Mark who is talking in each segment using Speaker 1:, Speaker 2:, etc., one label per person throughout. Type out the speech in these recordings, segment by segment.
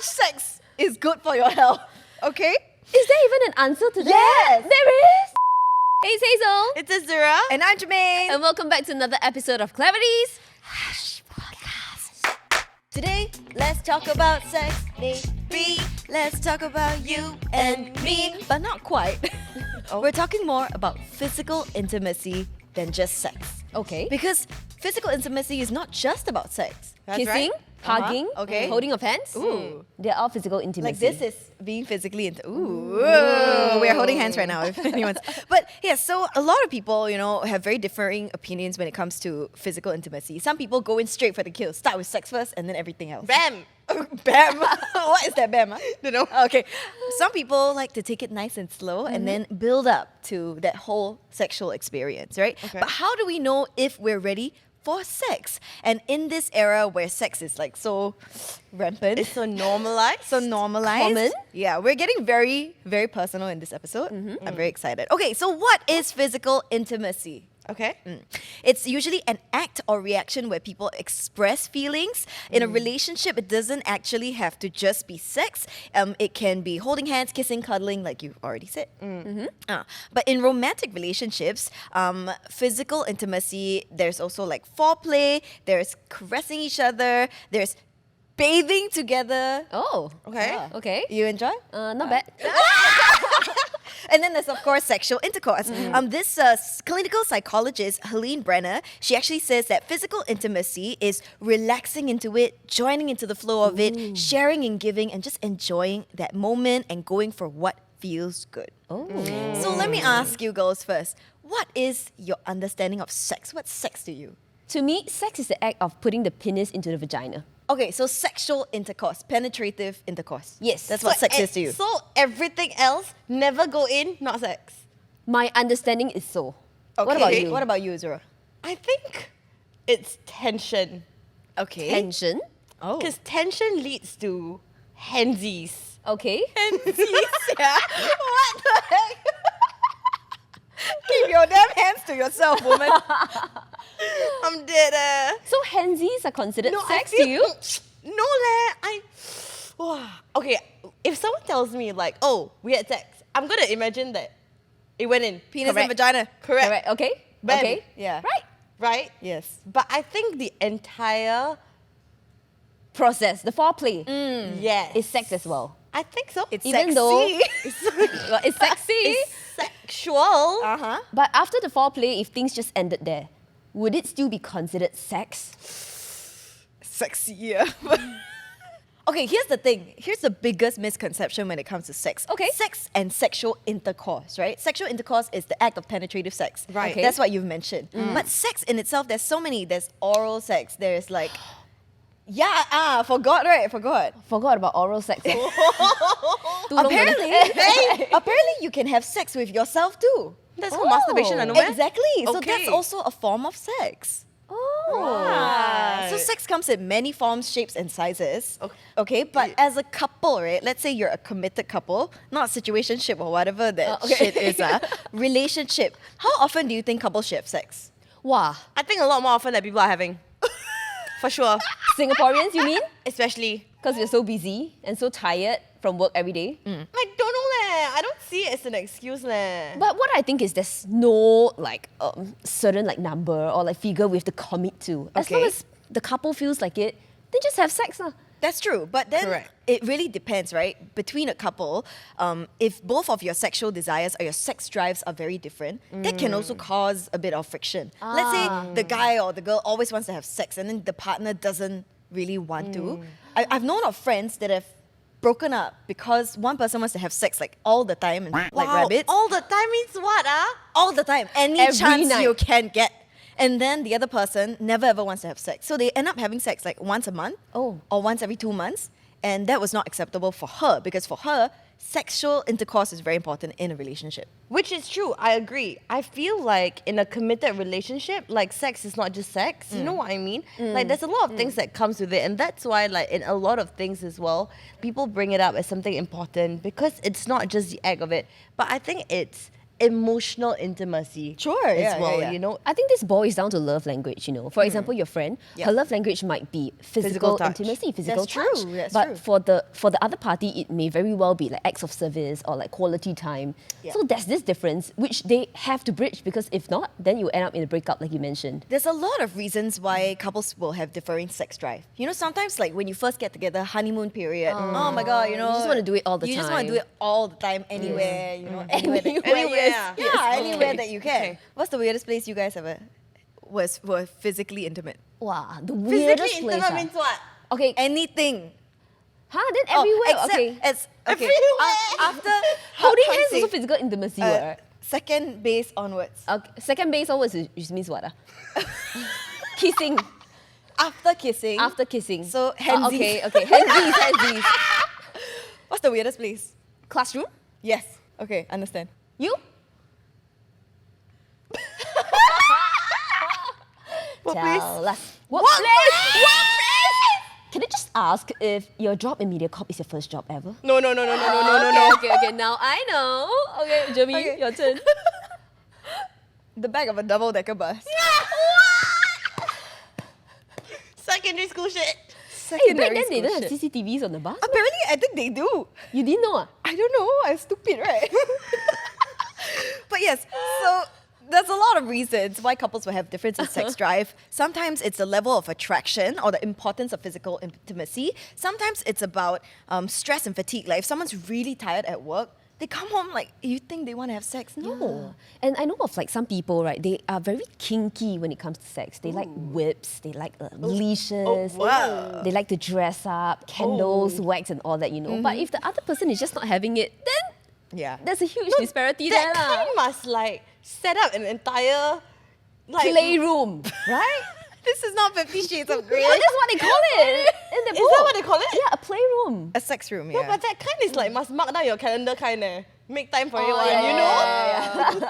Speaker 1: sex is good for your health. Okay?
Speaker 2: Is there even an answer to that?
Speaker 1: Yes.
Speaker 2: There is! Hey, it's Hazelle.
Speaker 3: It's Azura.
Speaker 1: And I'm Germaine.
Speaker 2: And welcome back to another episode of Clevities.
Speaker 1: Today, let's talk about sex, baby. Let's talk about you and me. But not quite. We're talking more about physical intimacy than just sex.
Speaker 2: Okay.
Speaker 1: Because physical intimacy is not just about sex.
Speaker 3: That's
Speaker 2: Kissing,
Speaker 3: right.
Speaker 2: hugging,
Speaker 1: Okay.
Speaker 2: holding of hands.
Speaker 1: Ooh.
Speaker 2: They're all physical intimacy.
Speaker 1: Like this is being physically Ooh. We are holding hands right now if anyone's. But yeah, so a lot of people, have very differing opinions when it comes to physical intimacy. Some people go in straight for the kill. Start with sex first and then everything else.
Speaker 3: Bam!
Speaker 1: Bam! What is that bam? Huh?
Speaker 3: Don't know.
Speaker 1: Okay. Some people like to take it nice and slow and then build up to that whole sexual experience, right?
Speaker 3: Okay.
Speaker 1: But how do we know if we're ready for sex? And in this era where sex is like so rampant,
Speaker 3: It's so normalized.
Speaker 1: so normalized.
Speaker 2: Common.
Speaker 1: Yeah, we're getting very, very personal in this episode. I'm very excited. Okay, so what is physical intimacy?
Speaker 3: Okay.
Speaker 1: It's usually an act or reaction where people express feelings. In a relationship, it doesn't actually have to just be sex. It can be holding hands, kissing, cuddling, like you've already said. But in romantic relationships, physical intimacy, there's also like foreplay, there's caressing each other, there's bathing together.
Speaker 2: Oh.
Speaker 3: Okay.
Speaker 2: Okay.
Speaker 1: You enjoy?
Speaker 2: Not bad.
Speaker 1: And then there's, of course, sexual intercourse. This clinical psychologist, Helene Brenner, she actually says that physical intimacy is relaxing into it, joining into the flow of it, sharing and giving, and just enjoying that moment and going for what feels good.
Speaker 2: Oh.
Speaker 1: So let me ask you girls first, what is your understanding of sex? What's sex to you?
Speaker 2: To me, sex is the act of putting the penis into the vagina.
Speaker 1: Okay, so sexual intercourse, penetrative intercourse.
Speaker 2: Yes.
Speaker 1: That's what sex is to you.
Speaker 3: So everything else never go in, not sex.
Speaker 2: My understanding is so.
Speaker 1: Okay.
Speaker 2: What about you?
Speaker 1: What about you, Azura?
Speaker 3: I think it's tension.
Speaker 1: Okay.
Speaker 2: Tension.
Speaker 1: Oh.
Speaker 3: Because tension leads to handsies.
Speaker 2: Okay.
Speaker 1: Yeah. What the heck? Keep your damn hands to yourself, woman.
Speaker 3: I'm dead.
Speaker 2: So handsies are considered
Speaker 3: No,
Speaker 2: sex
Speaker 3: I feel,
Speaker 2: to you?
Speaker 3: No, Wow. Okay, if someone tells me like, oh, we had sex, I'm gonna imagine that it went in.
Speaker 1: Penis
Speaker 3: Correct.
Speaker 1: and vagina.
Speaker 3: Correct.
Speaker 2: Correct. Okay.
Speaker 3: Bam.
Speaker 2: Okay.
Speaker 1: Yeah.
Speaker 2: Right.
Speaker 3: Right?
Speaker 1: Yes.
Speaker 3: But I think the entire
Speaker 2: Process. The foreplay
Speaker 3: yes
Speaker 2: is sex as well.
Speaker 3: I think so.
Speaker 1: It's
Speaker 2: Even
Speaker 1: sexy.
Speaker 2: though well, it's sexy.
Speaker 3: It's sexual.
Speaker 1: Uh-huh.
Speaker 2: But after the foreplay, if things just ended there, would it still be considered sex?
Speaker 1: Sexy, yeah. Okay, here's the thing. Here's the biggest misconception when it comes to sex.
Speaker 2: Okay.
Speaker 1: Sex and sexual intercourse, right? Sexual intercourse is the act of penetrative sex.
Speaker 3: Right.
Speaker 2: Okay.
Speaker 1: That's what you've mentioned. But sex in itself, there's so many. There's oral sex. There's like... Yeah, forgot, right? Forgot.
Speaker 2: Forgot about oral sex. Too long
Speaker 1: Apparently,
Speaker 2: already.
Speaker 1: apparently you can have sex with yourself too.
Speaker 3: That's called masturbation, I know.
Speaker 1: Exactly. So
Speaker 3: Okay.
Speaker 1: that's also a form of sex.
Speaker 2: Oh.
Speaker 3: Right.
Speaker 1: So sex comes in many forms, shapes, and sizes.
Speaker 3: Okay.
Speaker 1: Okay, but as a couple, right? Let's say you're a committed couple, not situationship or whatever that shit is. Relationship. How often do you think couples should have sex?
Speaker 2: Wow.
Speaker 3: I think a lot more often that people are having. For sure.
Speaker 2: Singaporeans, you mean?
Speaker 3: Especially.
Speaker 2: Because we're so busy and so tired from work every day.
Speaker 3: I don't know leh. I don't see it as an excuse leh.
Speaker 2: But what I think is there's no certain number or figure we have to commit to. As long
Speaker 1: Okay.
Speaker 2: as the couple feels like it, then just have sex.
Speaker 1: That's true, but then
Speaker 3: Correct.
Speaker 1: it really depends, right? Between a couple, if both of your sexual desires or your sex drives are very different, that can also cause a bit of friction. Let's say the guy or the girl always wants to have sex and then the partner doesn't really want to. I've known of friends that have broken up because one person wants to have sex all the time and like rabbits.
Speaker 3: All the time means what,
Speaker 1: All the time, any
Speaker 2: Every
Speaker 1: chance
Speaker 2: night.
Speaker 1: you can get. And then the other person never ever wants to have sex. So they end up having sex once a month
Speaker 2: Oh.
Speaker 1: or once every 2 months. And that was not acceptable for her because for her, sexual intercourse is very important in a relationship.
Speaker 3: Which is true, I agree. I feel like in a committed relationship, sex is not just sex. You know what I mean? There's a lot of things that comes with it. And that's why in a lot of things as well, people bring it up as something important because it's not just the act of it. But I think it's emotional intimacy.
Speaker 1: Sure,
Speaker 3: as
Speaker 1: yeah,
Speaker 3: well.
Speaker 1: yeah.
Speaker 3: You know,
Speaker 2: I think this boils down to love language, you know. For example, your friend,
Speaker 1: Yeah.
Speaker 2: her love language might be physical
Speaker 3: touch.
Speaker 2: intimacy, physical
Speaker 1: That's
Speaker 2: touch.
Speaker 1: true, that's
Speaker 2: but
Speaker 1: true.
Speaker 2: for the other party, it may very well be like acts of service or like quality time.
Speaker 1: Yeah.
Speaker 2: So there's this difference which they have to bridge, because if not, then you end up in a breakup like you mentioned.
Speaker 1: There's a lot of reasons why couples will have differing sex drive. You know, sometimes like when you first get together, honeymoon period. Oh my god, you know,
Speaker 2: just wanna do it all the
Speaker 1: You just want to
Speaker 2: time.
Speaker 1: do it all the time, anywhere. You know, anywhere.
Speaker 3: Anywhere,
Speaker 1: Yeah,
Speaker 3: yeah.
Speaker 1: anywhere
Speaker 3: Okay.
Speaker 1: that you can.
Speaker 3: Okay.
Speaker 1: What's the weirdest place you guys ever were physically intimate?
Speaker 2: Wow, the weirdest
Speaker 3: physically
Speaker 2: place.
Speaker 3: intimate means what?
Speaker 2: Okay,
Speaker 1: Anything.
Speaker 2: then everywhere.
Speaker 1: except
Speaker 2: Okay,
Speaker 1: it's okay.
Speaker 3: Everywhere.
Speaker 1: After
Speaker 2: holding
Speaker 1: how to
Speaker 2: hands
Speaker 1: say,
Speaker 2: also physical intimacy, right?
Speaker 1: second base onwards.
Speaker 2: Okay, second base onwards which means what? Kissing.
Speaker 1: After kissing.
Speaker 2: After kissing.
Speaker 1: So,
Speaker 2: okay,
Speaker 1: handsies.
Speaker 2: okay. Handsies.
Speaker 1: What's the weirdest place?
Speaker 2: Classroom?
Speaker 1: Yes. Okay, understand.
Speaker 2: You?
Speaker 3: What place?
Speaker 2: Tell us. What
Speaker 1: What
Speaker 2: place? What place? Can I just ask if your job in MediaCorp is your first job ever?
Speaker 3: No.
Speaker 2: Okay. Now I know. Okay, Jeremy,
Speaker 1: Okay.
Speaker 2: your turn.
Speaker 1: The back of a double-decker bus.
Speaker 3: Secondary school shit.
Speaker 2: Hey, back
Speaker 1: Secondary
Speaker 2: then they
Speaker 1: school
Speaker 2: don't have
Speaker 1: shit.
Speaker 2: CCTVs on the bus.
Speaker 1: Apparently, I think they do.
Speaker 2: You didn't know? Ah?
Speaker 1: I don't know. I'm stupid, right? But yes, so there's a lot of reasons why couples will have difference in sex drive. Sometimes it's the level of attraction or the importance of physical intimacy. Sometimes it's about stress and fatigue. Like if someone's really tired at work, they come home like, you think they want to have sex? No.
Speaker 2: And I know of like some people, right? They are very kinky when it comes to sex. They like whips, they like leashes,
Speaker 1: wow.
Speaker 2: they like to dress up, candles, wax, and all that, you know. But if the other person is just not having it, then
Speaker 1: Yeah.
Speaker 2: there's a huge disparity there.
Speaker 3: That kind must like set up an entire like
Speaker 2: Playroom, right?
Speaker 1: This is not 50 Shades of Grey.
Speaker 2: Oh, that's what they call it in the
Speaker 3: Is
Speaker 2: book.
Speaker 3: that what they call it?
Speaker 2: Yeah, a playroom.
Speaker 1: A sex room,
Speaker 3: No,
Speaker 1: yeah.
Speaker 3: but that kind is like must mark down your calendar kind eh. Make time for it,
Speaker 2: yeah,
Speaker 3: you know?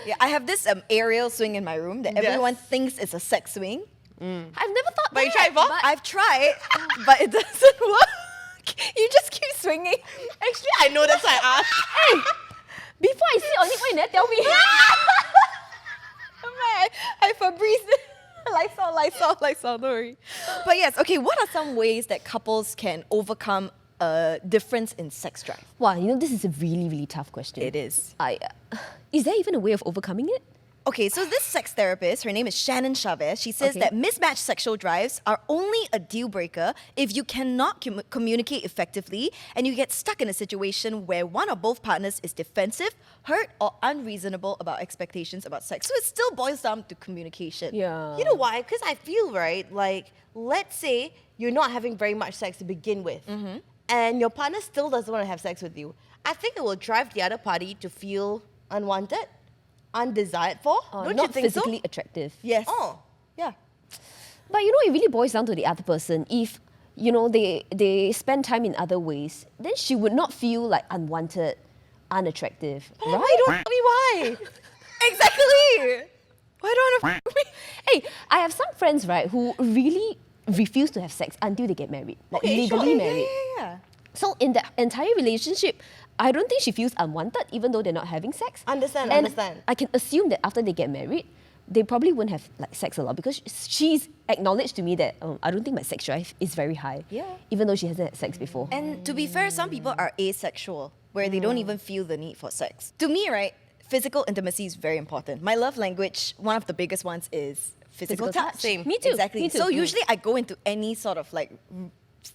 Speaker 1: Yeah, I have this aerial swing in my room that
Speaker 3: Yes.
Speaker 1: everyone thinks is a sex swing.
Speaker 2: I've never thought
Speaker 3: But you
Speaker 2: that.
Speaker 3: tried before?
Speaker 2: but-
Speaker 1: I've tried, but it doesn't work. You just keep swinging.
Speaker 3: Actually, I know that's why I asked.
Speaker 2: Before I sit on it, why you never tell me?
Speaker 1: I Fabrice. Lysol, don't worry. But yes, okay, what are some ways that couples can overcome a difference in sex drive?
Speaker 2: Wow, you know, this is a really, really tough question.
Speaker 1: It is.
Speaker 2: Is there even a way of overcoming it?
Speaker 1: Okay, so this sex therapist, her name is Shannon Chavez, she says
Speaker 2: Okay.
Speaker 1: that mismatched sexual drives are only a deal breaker if you cannot communicate effectively and you get stuck in a situation where one or both partners is defensive, hurt, or unreasonable about expectations about sex. So it still boils down to communication.
Speaker 2: Yeah.
Speaker 3: You know why? Because I feel, right, like, let's say you're not having very much sex to begin with, and your partner still doesn't want to have sex with you. I think it will drive the other party to feel unwanted, undesired for. Don't
Speaker 2: not
Speaker 3: you think
Speaker 2: physically
Speaker 3: so?
Speaker 2: attractive.
Speaker 1: Yes.
Speaker 3: Oh.
Speaker 1: Yeah.
Speaker 2: But you know, it really boils down to the other person. If, you know, they spend time in other ways, then she would not feel like unwanted, unattractive, right?
Speaker 3: Why don't tell me why?
Speaker 1: Exactly. Why don't I f- me?
Speaker 2: Hey, I have some friends, right, who really refuse to have sex until they get married, like legally married.
Speaker 1: Yeah.
Speaker 2: So in the entire relationship, I don't think she feels unwanted, even though they're not having sex.
Speaker 3: Understand.
Speaker 2: I can assume that after they get married, they probably won't have like sex a lot, because she's acknowledged to me that I don't think my sex drive is very high.
Speaker 1: Yeah.
Speaker 2: Even though she hasn't had sex before.
Speaker 1: And to be fair, some people are asexual, where they don't even feel the need for sex. To me, right, physical intimacy is very important. My love language, one of the biggest ones is physical
Speaker 2: Physical touch.
Speaker 1: touch.
Speaker 2: Same. Me too.
Speaker 1: Exactly.
Speaker 2: Me too.
Speaker 1: So usually I go into any sort of like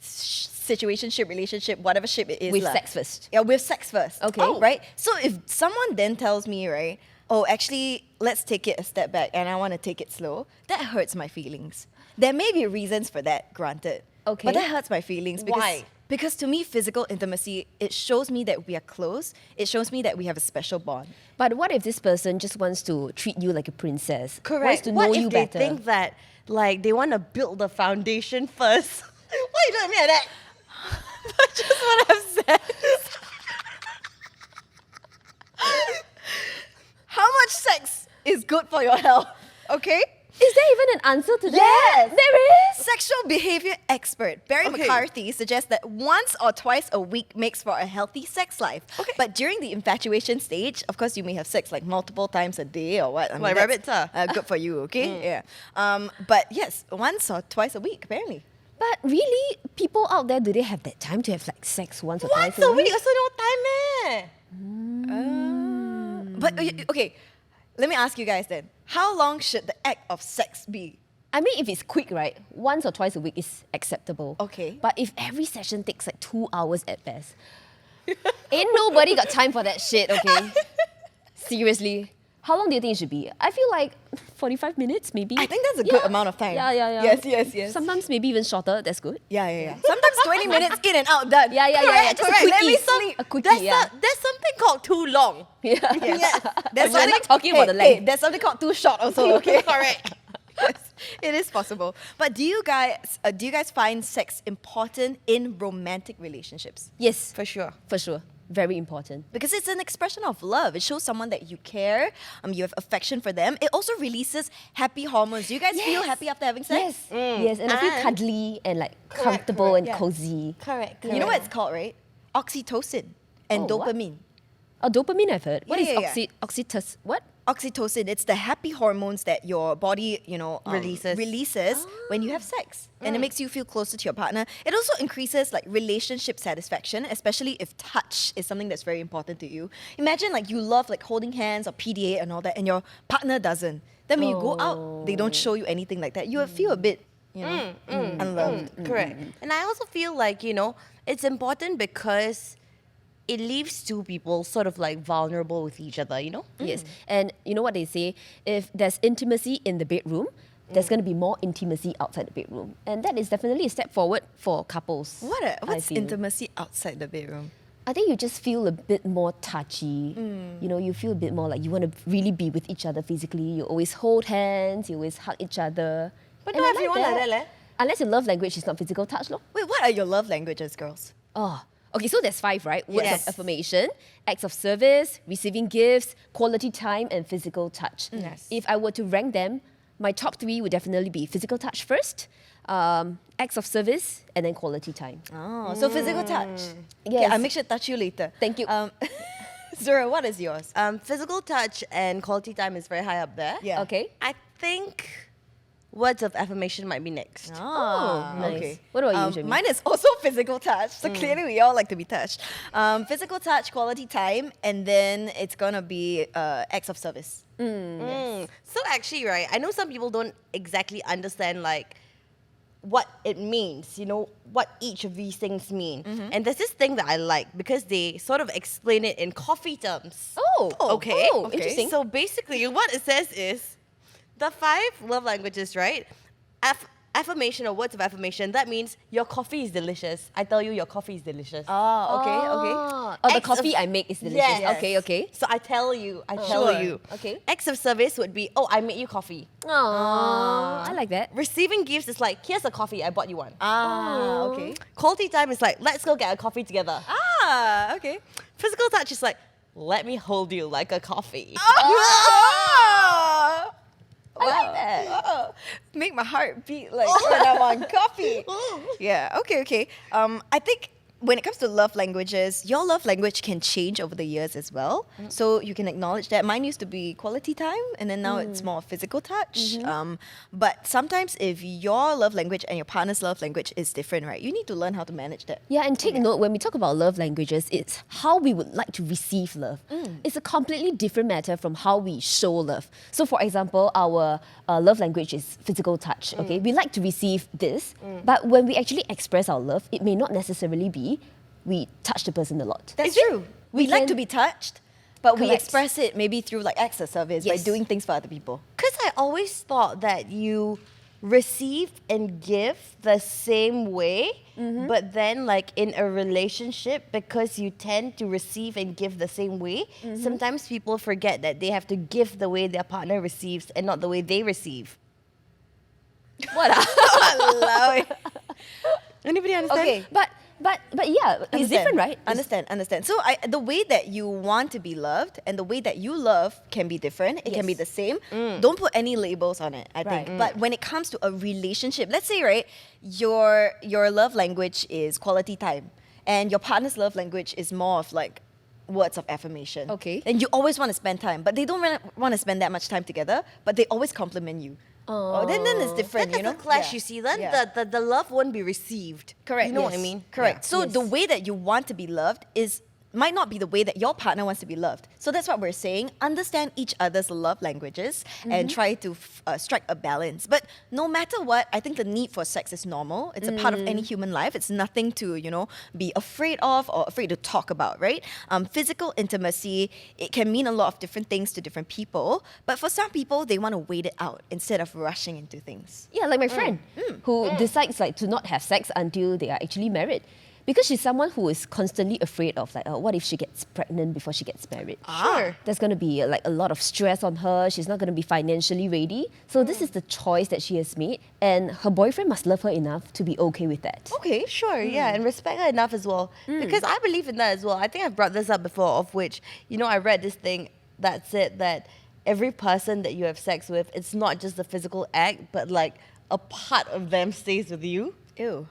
Speaker 1: situationship, relationship, whatever ship it is.
Speaker 2: With
Speaker 1: lah.
Speaker 2: sex first.
Speaker 1: Yeah, with sex first.
Speaker 2: Okay.
Speaker 1: Right? So if someone then tells me, right, oh, actually, let's take it a step back and I want to take it slow, that hurts my feelings. There may be reasons for that, granted.
Speaker 2: Okay.
Speaker 1: But that hurts my feelings. Because,
Speaker 3: Why?
Speaker 1: Because to me, physical intimacy, it shows me that we are close. It shows me that we have a special bond.
Speaker 2: But what if this person just wants to treat you like a princess? Wants
Speaker 3: Correct.
Speaker 2: to
Speaker 3: What
Speaker 2: know
Speaker 3: if
Speaker 2: you
Speaker 3: they
Speaker 2: better?
Speaker 3: think that, like, they want to build the foundation first? Why you look at me like that?
Speaker 1: That's just what I've said. How much sex is good for your health? Okay?
Speaker 2: Is there even an answer to that?
Speaker 1: Yes.
Speaker 2: There is?
Speaker 1: Sexual behavior expert Barry
Speaker 3: Okay.
Speaker 1: McCarthy suggests that once or twice a week makes for a healthy sex life.
Speaker 3: Okay.
Speaker 1: But during the infatuation stage, of course, you may have sex like multiple times a day or what. I mean,
Speaker 3: Like
Speaker 1: that's,
Speaker 3: rabbits,
Speaker 1: good for you, okay? Yeah. But yes, once or twice a week, apparently.
Speaker 2: But really, people out there, do they have that time to have like sex once or
Speaker 3: Once
Speaker 2: twice
Speaker 3: a week, also no time, eh?
Speaker 1: But okay, let me ask you guys then. How long should the act of sex be?
Speaker 2: I mean, if it's quick, right, once or twice a week is acceptable.
Speaker 1: Okay.
Speaker 2: But if every session takes like 2 hours at best, ain't nobody got time for that shit, okay? Seriously. How long do you think it should be? I feel like 45 minutes, maybe.
Speaker 1: I think that's a good amount of time.
Speaker 2: Yeah.
Speaker 1: Yes.
Speaker 2: Sometimes maybe even shorter, that's good.
Speaker 1: Yeah. Sometimes 20 minutes in and out, done.
Speaker 2: Yeah.
Speaker 3: Correct,
Speaker 2: Just
Speaker 3: correct.
Speaker 2: a
Speaker 3: Let
Speaker 2: quickie.
Speaker 3: me sleep.
Speaker 2: A quickie,
Speaker 3: There's,
Speaker 2: yeah.
Speaker 3: there's something called too long.
Speaker 2: Yeah.
Speaker 1: Yes.
Speaker 2: We're not talking about the length.
Speaker 1: there's something called too short also, okay?
Speaker 3: Correct.
Speaker 1: Yes, it is possible. But do you guys find sex important in romantic relationships?
Speaker 2: Yes,
Speaker 3: For sure.
Speaker 2: for sure. Very important.
Speaker 1: Because it's an expression of love. It shows someone that you care, you have affection for them. It also releases happy hormones. Do you guys feel happy after having sex?
Speaker 2: Yes, and I feel
Speaker 3: And-
Speaker 2: cuddly and like comfortable and
Speaker 1: yeah.
Speaker 2: cozy.
Speaker 3: Correct.
Speaker 1: You know what it's called, right? Oxytocin and
Speaker 2: Oh, what?
Speaker 1: dopamine.
Speaker 2: Oh, dopamine I've heard. What is
Speaker 1: Yeah.
Speaker 2: oxytocin? What?
Speaker 1: Oxytocin, it's the happy hormones that your body,
Speaker 3: Releases.
Speaker 1: when you have sex. And it makes you feel closer to your partner. It also increases like relationship satisfaction, especially if touch is something that's very important to you. Imagine like you love like holding hands or PDA and all that, and your partner doesn't. Then when you go out, they don't show you anything like that. You will feel a bit, unloved.
Speaker 3: Correct. And I also feel like, it's important because it leaves two people sort of like vulnerable with each other,
Speaker 2: Yes. And you know what they say? If there's intimacy in the bedroom, there's going to be more intimacy outside the bedroom. And that is definitely a step forward for couples.
Speaker 1: What's
Speaker 2: feel.
Speaker 1: intimacy outside the bedroom?
Speaker 2: I think you just feel a bit more touchy. You feel a bit more like you want to really be with each other physically. You always hold hands, you always hug each other.
Speaker 3: But
Speaker 2: And
Speaker 3: not
Speaker 2: I
Speaker 3: everyone like that, leh.
Speaker 2: Unless your love language is not physical touch, lor.
Speaker 1: Wait, what are your love languages, girls?
Speaker 2: Oh, okay, so there's 5, right? Words
Speaker 3: Yes.
Speaker 2: of affirmation, acts of service, receiving gifts, quality time, and physical touch.
Speaker 3: Yes.
Speaker 2: If I were to rank them, my top 3 would definitely be physical touch first, acts of service, and then quality time.
Speaker 1: Oh, so physical touch. Okay,
Speaker 2: Yes.
Speaker 1: I'll make sure to touch you later.
Speaker 2: Thank you.
Speaker 1: Zura, what is yours?
Speaker 3: Physical touch and quality time is very high up there.
Speaker 1: Yeah.
Speaker 2: Okay.
Speaker 3: I think words of affirmation might be next.
Speaker 1: Ah,
Speaker 2: nice.
Speaker 1: okay.
Speaker 2: What about you, Jamie?
Speaker 1: Mine is also physical touch. So clearly we all like to be touched. Physical touch, quality time, and then it's gonna be acts of service.
Speaker 3: So actually, right, I know some people don't exactly understand like what it means, what each of these things mean. And there's this thing that I like because they sort of explain it in coffee terms. Okay.
Speaker 2: Interesting.
Speaker 3: So basically, what it says is the 5 love languages, right? Affirmation or words of affirmation, that means your coffee is delicious. I tell you, your coffee is delicious.
Speaker 1: Oh, okay.
Speaker 2: Oh, the
Speaker 3: Acts
Speaker 2: coffee
Speaker 3: of-
Speaker 2: I make is delicious.
Speaker 3: Yes.
Speaker 2: Okay.
Speaker 3: So I tell you.
Speaker 1: Sure.
Speaker 2: Okay.
Speaker 3: Acts of service would be, oh, I made you coffee.
Speaker 2: Aww, I like that.
Speaker 3: Receiving gifts is like, here's a coffee, I bought you one.
Speaker 1: Okay.
Speaker 3: Quality time is like, let's go get a coffee together.
Speaker 1: Okay.
Speaker 3: Physical touch is like, let me hold you like a coffee.
Speaker 2: I like that.
Speaker 1: Oh, make my heart beat like when I'm on coffee. Yeah, okay. I think when it comes to love languages, your love language can change over the years as well. So you can acknowledge that. Mine used to be quality time, and then now it's more physical touch. But sometimes if your love language and your partner's love language is different, right, you need to learn how to manage that.
Speaker 2: Yeah, and take note, when we talk about love languages, it's how we would like to receive love. It's a completely different matter from how we show love. So, for example, our love language is physical touch, okay? We like to receive this, but when we actually express our love, it may not necessarily be we touch the person a lot.
Speaker 1: That's true. We like
Speaker 2: can-
Speaker 1: to be touched, but we
Speaker 2: Correct.
Speaker 1: express it maybe through like acts of service by
Speaker 2: Yes.
Speaker 1: doing things for other people.
Speaker 3: Because I always thought that you receive and give the same way, but then like in a relationship, because you tend to receive and give the same way, sometimes people forget that they have to give the way their partner receives and not the way they receive.
Speaker 2: What?
Speaker 1: Allow it.
Speaker 3: Anybody understand?
Speaker 2: Okay, but But yeah, it's different, right?
Speaker 1: Understand. So the way that you want to be loved and the way that you love can be different. It can be the same. Don't put any labels on it, I think. But when it comes to a relationship, let's say, right, your love language is quality time and your partner's love language is more of like words of affirmation.
Speaker 2: Okay.
Speaker 1: And you always want to spend time, but they don't want to spend that much time together, but they always compliment you. Oh, then it's different,
Speaker 3: Then
Speaker 1: you know?
Speaker 3: there's a clash, you see. Then the love won't be received.
Speaker 1: Correct.
Speaker 3: You know what I mean?
Speaker 1: Correct.
Speaker 3: Yeah.
Speaker 1: So the way that you want to be loved might not be the way that your partner wants to be loved. So that's what we're saying. Understand each other's love languages and try to strike a balance. But no matter what, I think the need for sex is normal. It's a part of any human life. It's nothing to, be afraid of or afraid to talk about, right? Physical intimacy, it can mean a lot of different things to different people. But for some people, they want to wait it out instead of rushing into things.
Speaker 2: Yeah, like my friend who decides like to not have sex until they are actually married. Because she's someone who is constantly afraid of like, what if she gets pregnant before she gets married?
Speaker 3: Sure.
Speaker 2: There's going to be like a lot of stress on her. She's not going to be financially ready. So this is the choice that she has made. And her boyfriend must love her enough to be okay with that.
Speaker 3: Okay, sure, yeah, and respect her enough as well. Because I believe in that as well. I think I've brought this up before, of which, I read this thing that said that every person that you have sex with, it's not just the physical act, but like a part of them stays with you.
Speaker 1: Ew.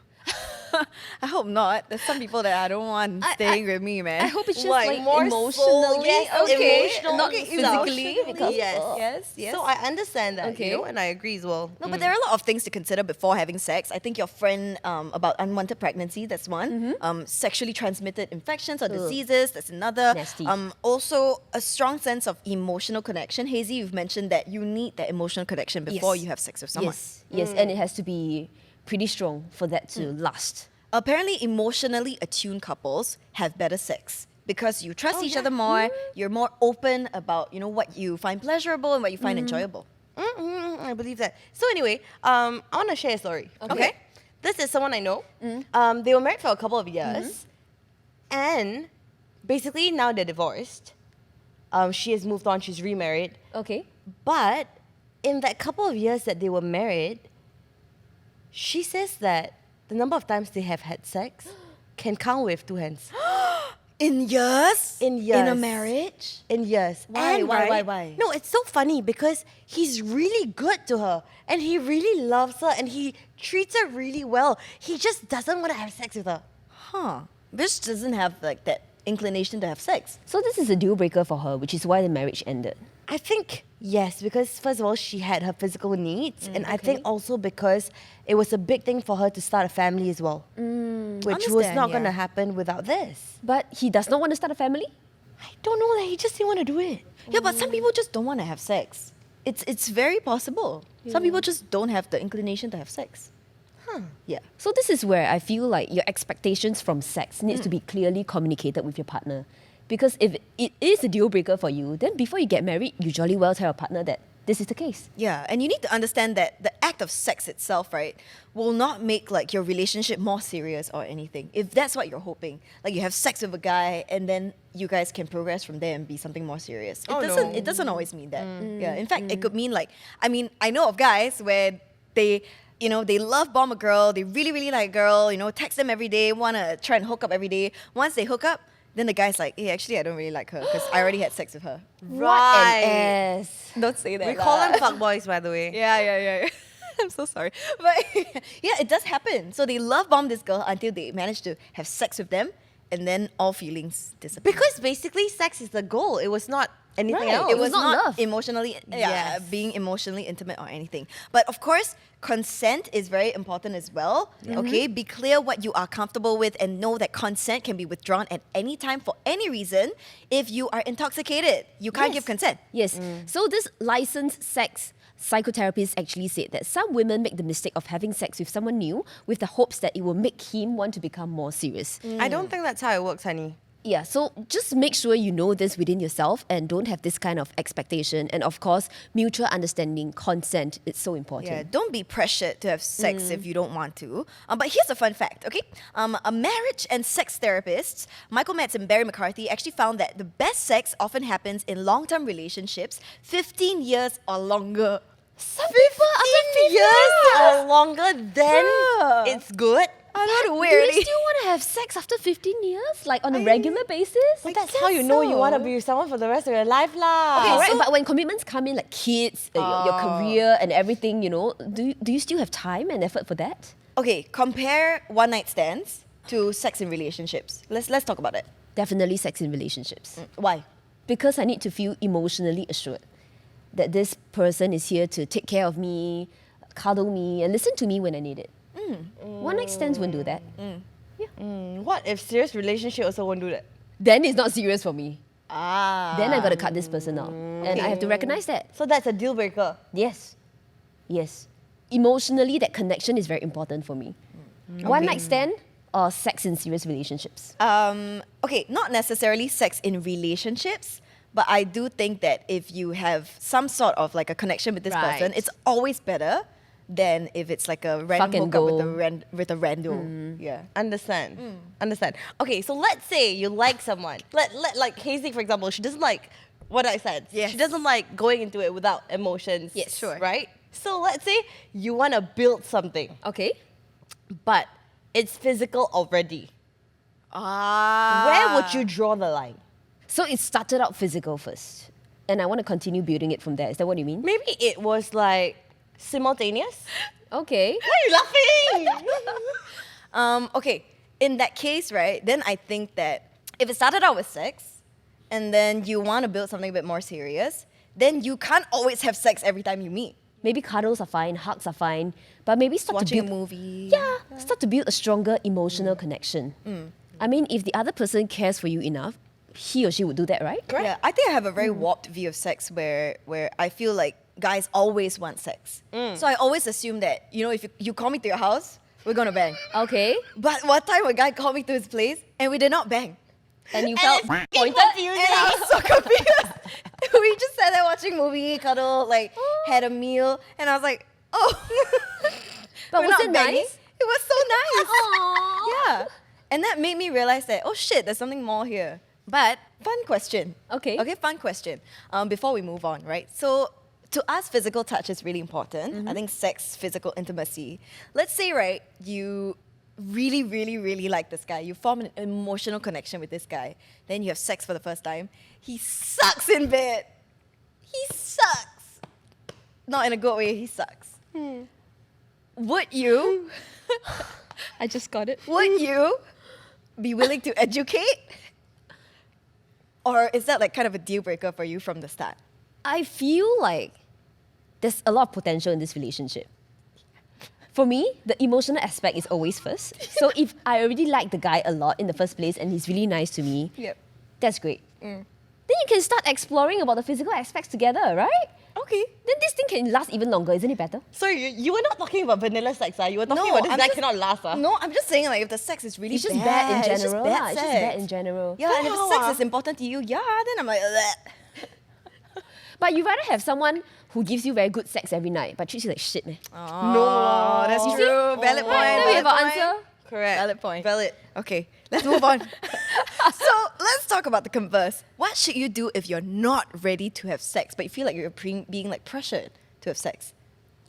Speaker 1: I hope not. There's some people that I don't want staying with me, man.
Speaker 2: I hope it's just
Speaker 3: Like,
Speaker 2: like
Speaker 3: more
Speaker 2: emotionally.
Speaker 3: soul, yes,
Speaker 2: okay.
Speaker 3: emotional,
Speaker 2: Not
Speaker 3: okay,
Speaker 2: physically.
Speaker 3: emotionally,
Speaker 2: Because,
Speaker 1: Yes.
Speaker 3: So I understand that,
Speaker 2: Okay.
Speaker 3: and I agree as well.
Speaker 1: No, but there are a lot of things to consider before having sex. I think your friend about unwanted pregnancy, that's one. Sexually transmitted infections or diseases, that's another.
Speaker 2: Nasty.
Speaker 1: Also, a strong sense of emotional connection. Hazy, you've mentioned that you need that emotional connection before you have sex with someone.
Speaker 2: Yes, and it has to be pretty strong for that to last.
Speaker 1: Apparently, emotionally attuned couples have better sex because you trust each other more. You're more open about what you find pleasurable and what you find enjoyable.
Speaker 3: I believe that. So anyway, I want to share a story. Okay. This is someone I know. They were married for a couple of years, and basically now they're divorced. She has moved on. She's remarried.
Speaker 2: Okay.
Speaker 3: But in that couple of years that they were married, she says that the number of times they have had sex can count with two hands.
Speaker 1: In years?
Speaker 3: In years.
Speaker 1: In a marriage?
Speaker 3: In years.
Speaker 1: Why?
Speaker 3: And,
Speaker 1: Why?
Speaker 3: No, it's so funny because he's really good to her and he really loves her and he treats her really well. He just doesn't want to have sex with her.
Speaker 1: Huh. Bitch doesn't have like that inclination to have sex.
Speaker 2: So this is a deal breaker for her, which is why the marriage ended.
Speaker 3: I think yes, because first of all, she had her physical needs, and I think also because it was a big thing for her to start a family as well, which was
Speaker 1: Understand,
Speaker 3: not
Speaker 1: yeah.
Speaker 3: going to happen without this.
Speaker 2: But he does not want to start a family?
Speaker 3: I don't know that he just didn't want to do it.
Speaker 1: Yeah, but some people just don't want to have sex. It's very possible. Some people just don't have the inclination to have sex. Yeah.
Speaker 2: So this is where I feel like your expectations from sex needs to be clearly communicated with your partner. Because if it is a deal breaker for you, then before you get married, you jolly well tell your partner that this is the case.
Speaker 1: Yeah, and you need to understand that the act of sex itself, right, will not make like your relationship more serious or anything. If that's what you're hoping, like you have sex with a guy and then you guys can progress from there and be something more serious. It doesn't always mean that. Yeah, in fact, it could mean like, I know of guys where they love bomb a girl, they really, really like a girl, text them every day, want to try and hook up every day. Once they hook up, then the guy's like, hey, actually, I don't really like her because I already had sex with her.
Speaker 3: Right.
Speaker 2: Yes.
Speaker 1: Don't say that.
Speaker 3: We call them fuckboys, by the way.
Speaker 1: Yeah. I'm so sorry. But yeah, it does happen. So they love bomb this girl until they manage to have sex with them and then all feelings disappear.
Speaker 3: Because basically, sex is the goal. It was not anything
Speaker 2: Right.
Speaker 3: else.
Speaker 1: It was
Speaker 2: not
Speaker 1: not
Speaker 2: love.
Speaker 1: emotionally,
Speaker 3: Yes.
Speaker 1: being emotionally intimate or anything. But of course, consent is very important as well. Okay, be clear what you are comfortable with and know that consent can be withdrawn at any time for any reason. If you are intoxicated, you can't give consent.
Speaker 2: Yes. So this licensed sex psychotherapist actually said that some women make the mistake of having sex with someone new with the hopes that it will make him want to become more serious.
Speaker 3: I don't think that's how it works, honey.
Speaker 2: Yeah, so just make sure you know this within yourself and don't have this kind of expectation. And of course, mutual understanding, consent, it's so important.
Speaker 1: Yeah, don't be pressured to have sex if you don't want to. But here's a fun fact, okay? A marriage and sex therapists, Michael Metz and Barry McCarthy, actually found that the best sex often happens in long-term relationships, 15 years or longer.
Speaker 3: Some people after 15 years or longer, then
Speaker 1: Yeah.
Speaker 3: it's good.
Speaker 1: I don't want to
Speaker 2: Do
Speaker 1: wear
Speaker 2: you
Speaker 1: it.
Speaker 2: still want to have sex after 15 years? Like on a regular basis?
Speaker 3: But that's how you know you want to be with someone for the rest of your life lah.
Speaker 2: Okay, right, but when commitments come in, like kids, your career and everything, do you still have time and effort for that?
Speaker 1: Okay, compare one night stands to sex in relationships. Let's talk about it.
Speaker 2: Definitely sex in relationships.
Speaker 1: Why?
Speaker 2: Because I need to feel emotionally assured that this person is here to take care of me, cuddle me, and listen to me when I need it. One night stands won't do that.
Speaker 3: What if serious relationship also won't do that?
Speaker 2: Then it's not serious for me.
Speaker 1: Ah.
Speaker 2: Then I got to cut this person out. And I have to recognize that.
Speaker 3: So that's a deal breaker.
Speaker 2: Yes. Yes. Emotionally, that connection is very important for me. One night stand or sex in serious relationships?
Speaker 1: Okay, not necessarily sex in relationships, but I do think that if you have some sort of like a connection with this
Speaker 2: Right.
Speaker 1: person, it's always better than if it's like a random
Speaker 2: Fuck and
Speaker 1: hookup
Speaker 2: go.
Speaker 1: with a rando. Yeah.
Speaker 3: Understand. Understand. Okay, so let's say you like someone. Let like Hazy, for example, she doesn't like what I said.
Speaker 1: Yes.
Speaker 3: She doesn't like going into it without emotions.
Speaker 1: Yes, sure.
Speaker 3: Right? So let's say you want to build something,
Speaker 2: Okay.
Speaker 3: but it's physical already.
Speaker 1: Ah.
Speaker 3: Where would you draw the line?
Speaker 2: So it started out physical first. And I want to continue building it from there. Is that what you mean?
Speaker 3: Maybe it was like simultaneous.
Speaker 2: Okay.
Speaker 3: Why are you laughing?
Speaker 1: Okay, in that case, right, then I think that if it started out with sex and then you want to build something a bit more serious, then you can't always have sex every time you meet.
Speaker 2: Maybe cuddles are fine, hugs are fine, but maybe start
Speaker 1: Watching
Speaker 2: to
Speaker 1: a
Speaker 2: build
Speaker 1: movie.
Speaker 2: Yeah, start to build a stronger emotional connection. I mean, if the other person cares for you enough, he or she would do that, right?
Speaker 3: Correct.
Speaker 1: Yeah, I think I have a very warped view of sex where I feel like guys always want sex. So I always assume that, if you call me to your house, we're gonna bang.
Speaker 2: Okay.
Speaker 1: But one time a guy called me to his place and we did not bang.
Speaker 2: And you felt pointed?
Speaker 1: And I was so confused. We just sat there watching movie, cuddle, like had a meal, and I was like, oh.
Speaker 2: But
Speaker 1: We're
Speaker 2: was
Speaker 1: not
Speaker 2: it
Speaker 1: banging.
Speaker 2: nice?
Speaker 1: It was so nice.
Speaker 2: Aww.
Speaker 1: Yeah. And that made me realize that, oh shit, there's something more here. But fun question.
Speaker 2: Okay.
Speaker 1: Okay, fun question. Before we move on, right? So to us, physical touch is really important. I think sex, physical intimacy. Let's say, right, you really, really, really like this guy. You form an emotional connection with this guy. Then you have sex for the first time. He sucks in bed. He sucks. Not in a good way, he sucks. Would you
Speaker 2: I just got it.
Speaker 1: Would you be willing to educate? Or is that like kind of a deal breaker for you from the start?
Speaker 2: I feel like there's a lot of potential in this relationship. For me, the emotional aspect is always first. So if I already like the guy a lot in the first place and he's really nice to me,
Speaker 1: Yep.
Speaker 2: that's great. Then you can start exploring about the physical aspects together, right?
Speaker 1: Okay.
Speaker 2: Then this thing can last even longer, isn't it better?
Speaker 3: So you were not talking about vanilla sex, you were talking about this guy cannot last.
Speaker 1: No, I'm just saying like if the sex is really
Speaker 2: It's just bad in
Speaker 1: it's just
Speaker 2: general.
Speaker 1: bad
Speaker 2: It's just
Speaker 1: sex.
Speaker 2: bad in general.
Speaker 1: Yeah, and if
Speaker 3: Wow.
Speaker 1: sex is important to you, then I'm like, "Ugh."
Speaker 2: But you rather have someone who gives you very good sex every night, but treats you like shit, man.
Speaker 1: No, that's
Speaker 2: You see?
Speaker 1: true. Valid point.
Speaker 2: Then we have
Speaker 1: valid
Speaker 2: our
Speaker 1: point.
Speaker 2: answer.
Speaker 3: Correct.
Speaker 1: Valid point.
Speaker 3: Valid.
Speaker 1: Okay, let's move on. So let's talk about the converse. What should you do if you're not ready to have sex, but you feel like you're being like pressured to have sex?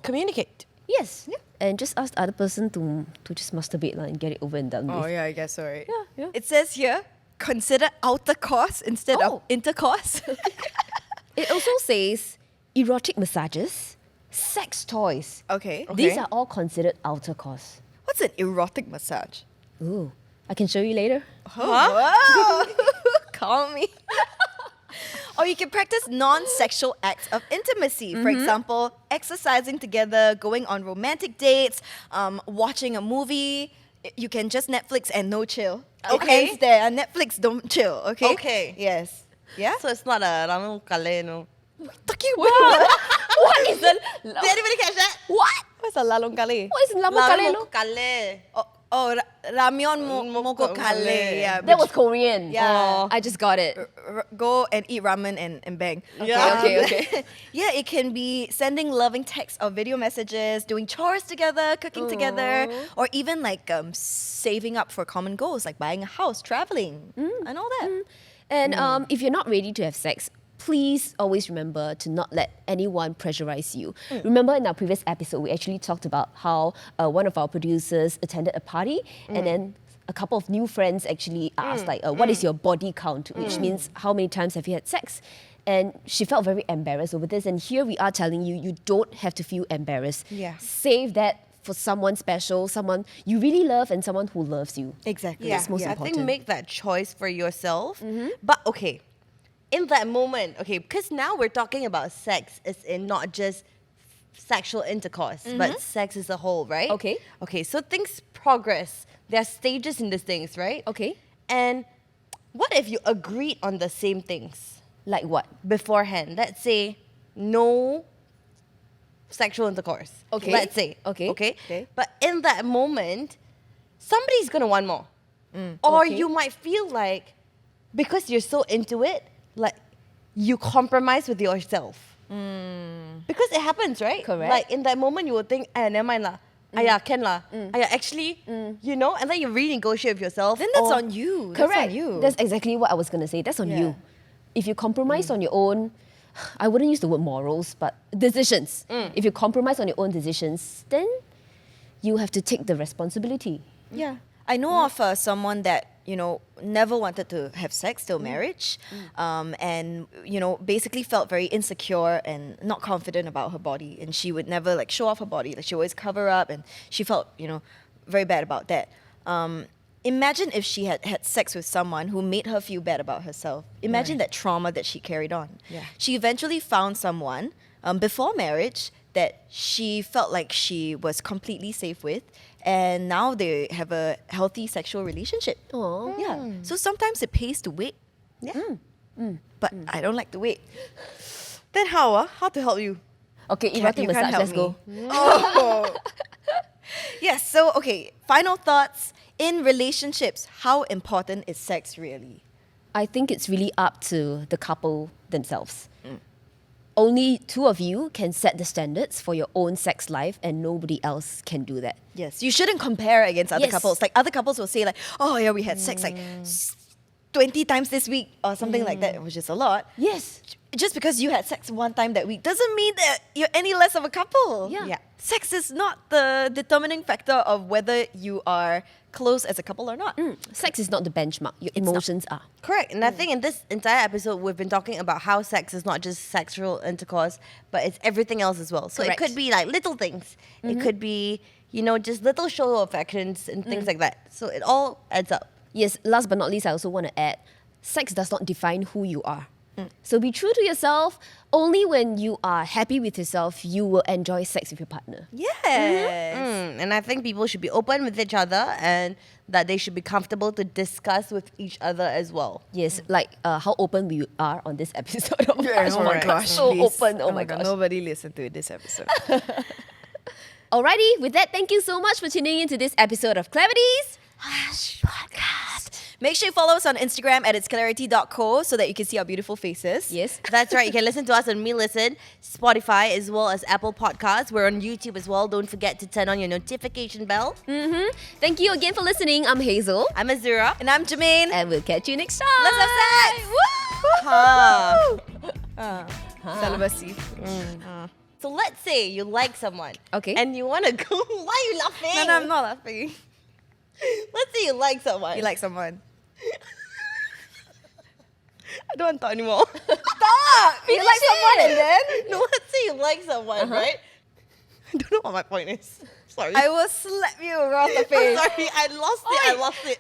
Speaker 3: Communicate.
Speaker 2: Yes. And just ask the other person to just masturbate and get it over and done with.
Speaker 1: yeah, I guess so, right?
Speaker 2: Yeah.
Speaker 1: It says here, consider outer course instead of
Speaker 2: Oh.
Speaker 1: intercourse.
Speaker 2: It also says erotic massages, sex toys.
Speaker 1: Okay.
Speaker 2: These are all considered outer course.
Speaker 1: What's an erotic massage?
Speaker 2: Ooh, I can show you later.
Speaker 1: Wow. Call me. Or you can practice non-sexual acts of intimacy. For example, exercising together, going on romantic dates, watching a movie. You can just Netflix and no chill.
Speaker 3: Okay.
Speaker 1: Ends there. Netflix don't chill. Okay.
Speaker 3: Okay.
Speaker 1: Yes. Yeah.
Speaker 3: So it's not a ramen kale, no.
Speaker 1: Talking about
Speaker 2: What is the...
Speaker 3: Did anybody catch that?
Speaker 2: What?
Speaker 1: what's a lalong kale?
Speaker 2: What is lamu kale? No?
Speaker 3: Kale.
Speaker 1: Ramyeon moko kale. Yeah.
Speaker 2: That was Korean.
Speaker 1: Yeah.
Speaker 2: I just got it.
Speaker 1: Go and eat ramen and bang.
Speaker 3: Yeah.
Speaker 2: Okay.
Speaker 1: Yeah, it can be sending loving texts or video messages, doing chores together, cooking together, or even like saving up for common goals like buying a house, traveling, and all that.
Speaker 2: And if you're not ready to have sex, please always remember to not let anyone pressurize you. Remember in our previous episode, we actually talked about how one of our producers attended a party and then a couple of new friends actually asked what is your body count, which means how many times have you had sex? And she felt very embarrassed over this. And here we are telling you, you don't have to feel embarrassed.
Speaker 1: Yeah.
Speaker 2: Save that for someone special, someone you really love and someone who loves you.
Speaker 1: Exactly.
Speaker 2: That's most
Speaker 3: I
Speaker 2: important.
Speaker 3: think make that choice for yourself. But okay, in that moment, okay, because now we're talking about sex as in not just sexual intercourse, but sex as a whole, right?
Speaker 2: Okay.
Speaker 3: Okay, so things progress. There are stages in these things, right?
Speaker 2: Okay.
Speaker 3: And what if you agreed on the same things
Speaker 2: Like what?
Speaker 3: beforehand? Let's say no sexual intercourse.
Speaker 2: Okay.
Speaker 3: Let's say.
Speaker 2: Okay.
Speaker 3: Okay. But in that moment, somebody's gonna want more. Or
Speaker 2: Okay.
Speaker 3: you might feel like because you're so into it, like you compromise with yourself. Because it happens, right?
Speaker 2: Correct.
Speaker 3: Like in that moment you will think, never mind lah. Can lah. Actually, you know, and then you renegotiate with yourself.
Speaker 1: Then that's
Speaker 3: or-
Speaker 1: on you.
Speaker 2: Correct.
Speaker 1: That's on you.
Speaker 2: That's exactly what I was going to say. That's on you. If you compromise on your own, I wouldn't use the word morals, but decisions. If you compromise on your own decisions, then you have to take the responsibility.
Speaker 1: Yeah. I know of someone that, never wanted to have sex till marriage, and, basically felt very insecure and not confident about her body. And she would never show off her body. Like she always cover up, and she felt, very bad about that. Imagine if she had had sex with someone who made her feel bad about herself. Imagine that trauma that she carried on.
Speaker 3: Yeah.
Speaker 1: She eventually found someone before marriage that she felt like she was completely safe with, and now they have a healthy sexual relationship.
Speaker 2: Aww.
Speaker 1: Yeah. So sometimes it pays to wait,
Speaker 3: Yeah.
Speaker 1: but I don't like to wait. Then how? How to help you?
Speaker 2: Okay,
Speaker 1: You
Speaker 2: erotic
Speaker 1: can't
Speaker 2: massage,
Speaker 1: help
Speaker 2: let's go.
Speaker 1: me. Oh. Yes. So okay. Final thoughts in relationships. How important is sex really?
Speaker 2: I think it's really up to the couple themselves. Only two of you can set the standards for your own sex life, and nobody else can do that.
Speaker 1: Yes. You shouldn't compare against other
Speaker 2: Yes.
Speaker 1: couples. Like other couples will say oh yeah, we had sex 20 times this week or something like that, which is a lot.
Speaker 2: Yes.
Speaker 1: Just because you had sex one time that week doesn't mean that you're any less of a couple.
Speaker 2: Yeah.
Speaker 3: Yeah.
Speaker 1: Sex is not the determining factor of whether you are close as a couple or not.
Speaker 2: Sex is not the benchmark. Your emotions are.
Speaker 3: Correct. And I think in this entire episode, we've been talking about how sex is not just sexual intercourse, but it's everything else as well. So
Speaker 2: Correct.
Speaker 3: it could be like little things. It could be, just little show of affections and things like that. So it all adds up.
Speaker 2: Yes, last but not least, I also want to add, sex does not define who you are. So be true to yourself. Only when you are happy with yourself, you will enjoy sex with your partner.
Speaker 1: Yes.
Speaker 3: And I think people should be open with each other and that they should be comfortable to discuss with each other as well.
Speaker 2: Yes, like how open we are on this episode. Of
Speaker 1: Oh my
Speaker 3: Correct.
Speaker 1: gosh.
Speaker 2: So
Speaker 1: please.
Speaker 2: open. Oh my gosh.
Speaker 1: Nobody listened to this episode.
Speaker 2: Alrighty, with that, thank you so much for tuning in to this episode of Clevities.
Speaker 1: Podcast. Make sure you follow us on Instagram at itsclarity.co so that you can see our beautiful faces.
Speaker 2: Yes.
Speaker 3: That's right. You can listen to us on Me Listen, Spotify, as well as Apple Podcasts. We're on YouTube as well. Don't forget to turn on your notification bell.
Speaker 2: Thank you again for listening. I'm Hazel.
Speaker 3: I'm Azura.
Speaker 1: And I'm Germaine.
Speaker 2: And we'll catch you next time.
Speaker 1: Let's have sex!
Speaker 3: Huh.
Speaker 1: Celibacy.
Speaker 3: So let's say you like someone.
Speaker 2: Okay.
Speaker 3: And you want to go. Why are you laughing?
Speaker 1: No, I'm not laughing.
Speaker 3: Let's say you like someone.
Speaker 1: You like someone.
Speaker 3: I don't want to talk anymore.
Speaker 1: Stop! You like someone and then?
Speaker 3: No, let's say you like someone, right? I don't know what my point is. Sorry.
Speaker 1: I will slap you across the
Speaker 3: I'm
Speaker 1: face.
Speaker 3: sorry. I lost it.